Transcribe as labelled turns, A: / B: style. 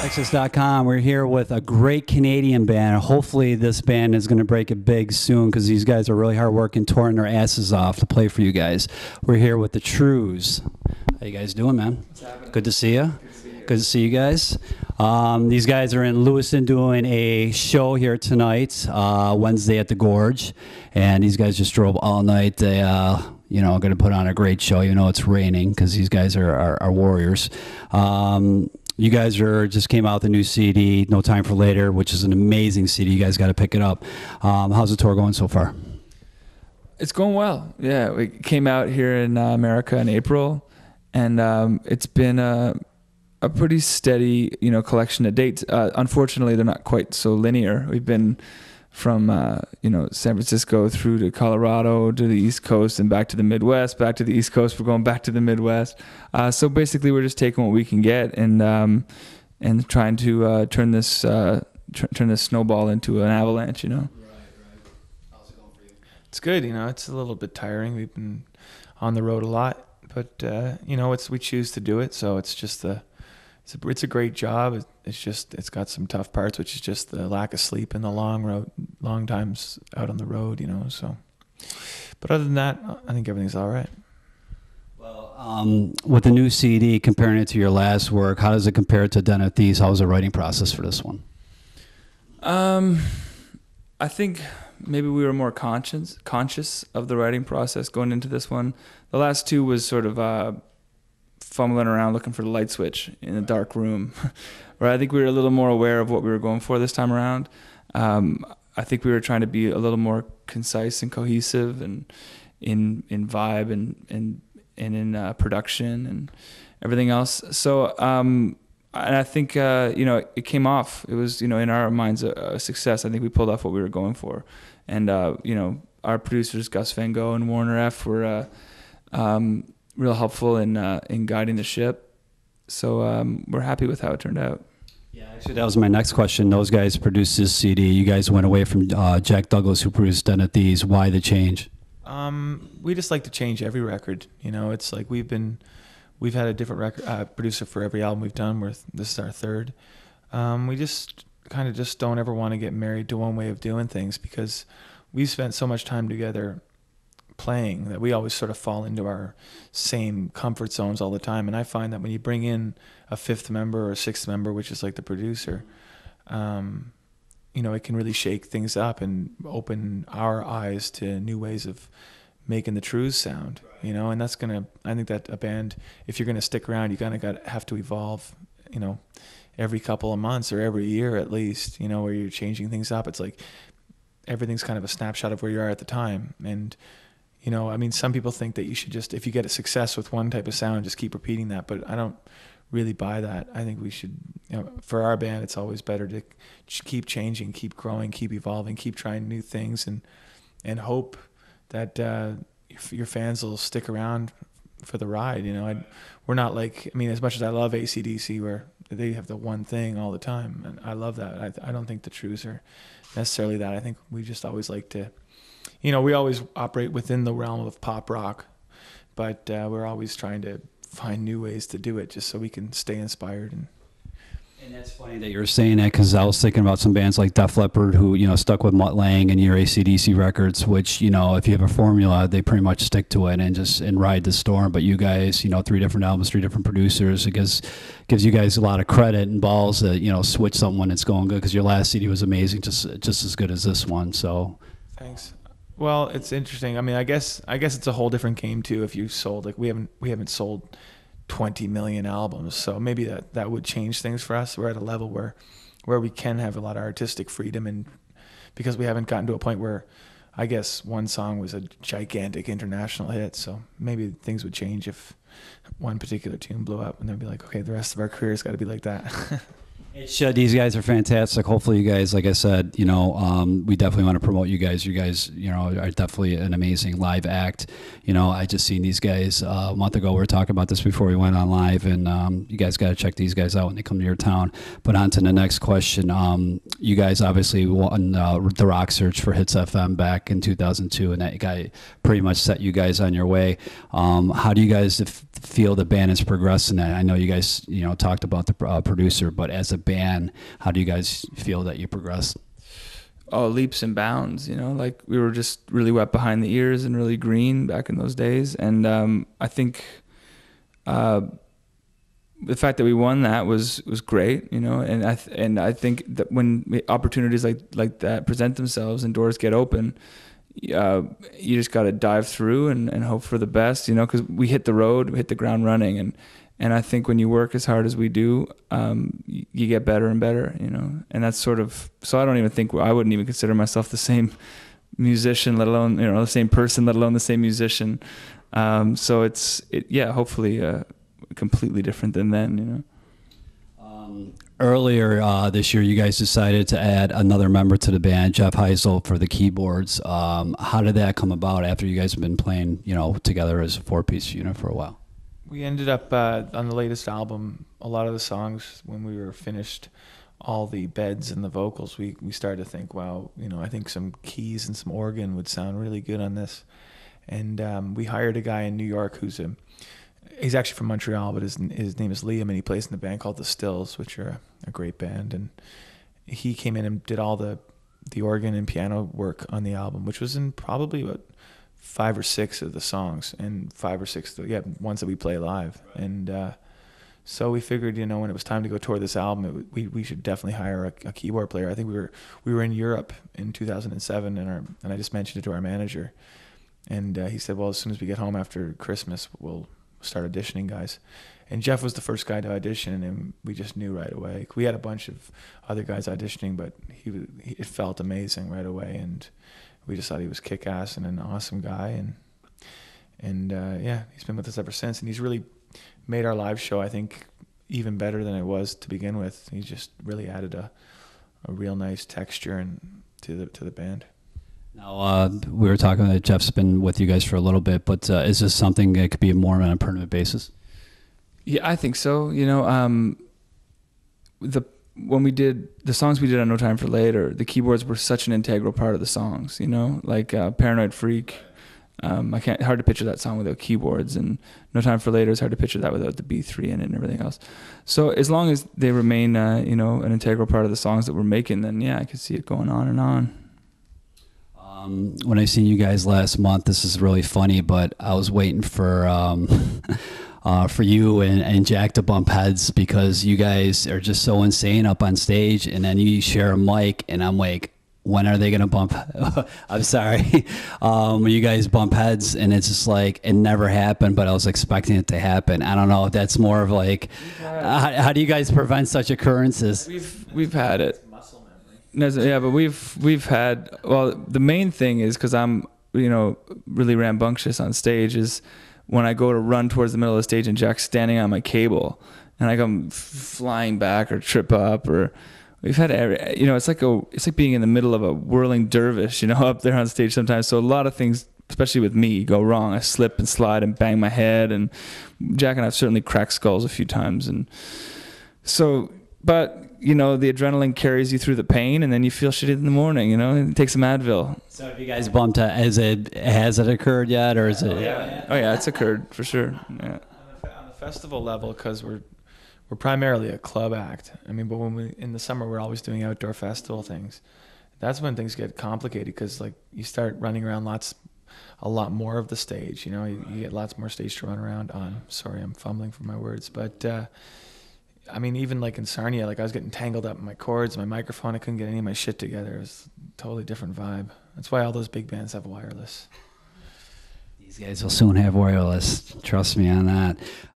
A: BackstageAxxess.com. We're here with a great Canadian band. Hopefully this band is going to break it big soon because these guys are really hard working, touring their asses off to play for you guys. We're here with the Trews. How you guys doing, man?
B: What's happening?
A: Good to see you. Good to see you guys. These guys are in Lewiston doing a show here tonight, Wednesday at the Gorge, and these guys just drove all night. They, you know, going to put on a great show. You know, it's raining because these guys are warriors. You guys just came out with a new CD, No Time for Later, which is an amazing CD. You guys got to pick it up. How's the tour going so far?
B: It's going well. Yeah, we came out here in America in April, and it's been a pretty steady, you know, collection of dates. Unfortunately, they're not quite so linear. We've been from you know, San Francisco through to Colorado to the East Coast and back to the Midwest, back to the East Coast. We're going back to the Midwest. So basically, we're just taking what we can get and trying to turn this snowball into an avalanche. You know.
C: Right. How's it going for you? It's good. You know, it's a little bit tiring. We've been on the road a lot, but you know, we choose to do it. So it's just it's a great job. It's got some tough parts, which is just the lack of sleep and the long times out on the road, you know. So, but other than that, I think everything's all right.
A: Well, with the new CD, comparing it to your last work, how does it compare to Den of Thieves? How was the writing process for this one?
B: I think maybe we were more conscious of the writing process going into this one. The last two was sort of fumbling around looking for the light switch in a dark room. Where I think we were a little more aware of what we were going for this time around. I think we were trying to be a little more concise and cohesive and in vibe and in production and everything else. So and I think you know, it came off. It was, you know, in our minds a success. I think we pulled off what we were going for. And you know, our producers Gus Van Gogh and Warner F were real helpful in guiding the ship. So we're happy with how it turned out.
A: Yeah, actually, that was my next question. Those guys produced this CD. You guys went away from Jack Douglas, who produced Den of Thieves. Why the change?
C: We just like to change every record. You know, it's like we've had a different record producer for every album we've done. This is our third. We just kind of just don't ever want to get married to one way of doing things because we've spent so much time together playing that we always sort of fall into our same comfort zones all the time. And I find that when you bring in a fifth member or a sixth member, which is like the producer, you know, it can really shake things up and open our eyes to new ways of making the Trews sound, you know. And that's I think that a band, if you're gonna stick around, you kind of have to evolve, you know, every couple of months or every year at least, you know, where you're changing things up. It's like everything's kind of a snapshot of where you are at the time. And you know, I mean, some people think that you should just, if you get a success with one type of sound, just keep repeating that. But I don't really buy that. I think we should, you know, for our band, it's always better to keep changing, keep growing, keep evolving, keep trying new things, and hope that your fans will stick around for the ride. You know, we're not like, I mean, as much as I love AC/DC, where they have the one thing all the time, and I love that. I don't think the Trews are necessarily that. I think we just always like to, you know, we always operate within the realm of pop rock, but we're always trying to find new ways to do it just so we can stay inspired. And
A: that's funny that you're saying that because I was thinking about some bands like Def Leppard who, you know, stuck with Mutt Lange and your AC/DC records, which, you know, if you have a formula, they pretty much stick to it and ride the storm. But you guys, you know, 3 different albums, 3 different producers, it gives you guys a lot of credit and balls to, you know, switch something when it's going good because your last CD was amazing, just as good as this one. So
C: thanks. Well, it's interesting. I mean, I guess it's a whole different game too. If you sold, like, we haven't sold 20 million albums, so maybe that would change things for us. We're at a level where we can have a lot of artistic freedom, and because we haven't gotten to a point where, I guess, one song was a gigantic international hit. So maybe things would change if one particular tune blew up, and they'd be like, okay, the rest of our career's got to be like that.
A: It should. These guys are fantastic. Hopefully you guys, like I said, you know, we definitely want to promote you guys. You guys, you know, are definitely an amazing live act. You know, I just seen these guys a month ago. We were talking about this before we went on live, and you guys got to check these guys out when they come to your town. But on to the next question. You guys obviously won the Rock Search for Hits FM back in 2002, and that guy pretty much set you guys on your way. How do you guys feel the band is progressing? I know you guys, you know, talked about the producer, but as a band, how do you guys feel that you progressed?
B: Oh, leaps and bounds, you know, like we were just really wet behind the ears and really green back in those days. And I think the fact that we won that was great, you know, and I think that when opportunities like that present themselves and doors get open, you just got to dive through and hope for the best, you know, because we hit the road, we hit the ground running, and I think when you work as hard as we do, you get better and better, you know, and that's sort of, so I wouldn't even consider myself the same musician, let alone, you know, the same person, let alone the same musician. So yeah, hopefully completely different than then, you know.
A: Earlier this year, you guys decided to add another member to the band, Jeff Heisel, for the keyboards. How did that come about after you guys have been playing, you know, together as a four-piece unit for a while?
C: We ended up on the latest album, a lot of the songs, when we were finished all the beds and the vocals, we started to think, wow, you know, I think some keys and some organ would sound really good on this. And we hired a guy in New York he's actually from Montreal, but his name is Liam, and he plays in a band called The Stills, which are a great band. And he came in and did all the organ and piano work on the album, which was in probably about 5 or 6 of the songs, and 5 or 6 ones that we play live. And so we figured, you know, when it was time to go tour this album, we should definitely hire a keyboard player. I think we were in Europe in 2007, and I just mentioned it to our manager, and he said, well, as soon as we get home after Christmas, we'll start auditioning guys. And Jeff was the first guy to audition, and we just knew right away. We had a bunch of other guys auditioning, but it felt amazing right away, and we just thought he was kick-ass and an awesome guy, and yeah, he's been with us ever since, and he's really made our live show, I think, even better than it was to begin with. He just really added a real nice texture to the band.
A: Now, we were talking that Jeff's been with you guys for a little bit, but is this something that could be more on a permanent basis?
B: Yeah, I think so. You know, when we did the songs we did on No Time for Later, the keyboards were such an integral part of the songs, you know, like Paranoid Freak. Hard to picture that song without keyboards, and No Time for Later is hard to picture that without the B3 in it and everything else. So as long as they remain, you know, an integral part of the songs that we're making, then yeah, I could see it going on and on.
A: When I seen you guys last month, this is really funny, but I was waiting for you and Jack to bump heads, because you guys are just so insane up on stage, and then you share a mic, and I'm like, when are they gonna bump? I'm sorry, when you guys bump heads, and it's just like it never happened, but I was expecting it to happen. I don't know if that's more of like, how do you guys prevent such occurrences?
B: We've had it. Yeah, but we've had, well, the main thing is, because I'm, you know, really rambunctious on stage, is when I go to run towards the middle of the stage and Jack's standing on my cable and I come flying back or trip up, or we've had you know, it's like being in the middle of a whirling dervish, you know, up there on stage sometimes. So a lot of things, especially with me, go wrong. I slip and slide and bang my head, and Jack and I've certainly cracked skulls a few times, and so, but you know, the adrenaline carries you through the pain, and then you feel shitty in the morning, you know, and take some Advil.
A: So have you guys bumped, has it occurred yet, or is it?
B: Oh yeah, it's occurred for sure. Yeah.
C: On the festival level, because we're primarily a club act. I mean, but when in the summer, we're always doing outdoor festival things. That's when things get complicated, because like you start running around a lot more of the stage, you know, you get lots more stage to run around on. Sorry, I'm fumbling for my words, but I mean, even like in Sarnia, like I was getting tangled up in my cords, my microphone, I couldn't get any of my shit together. It was a totally different vibe. That's why all those big bands have wireless.
A: These guys will soon have wireless. Trust me on that.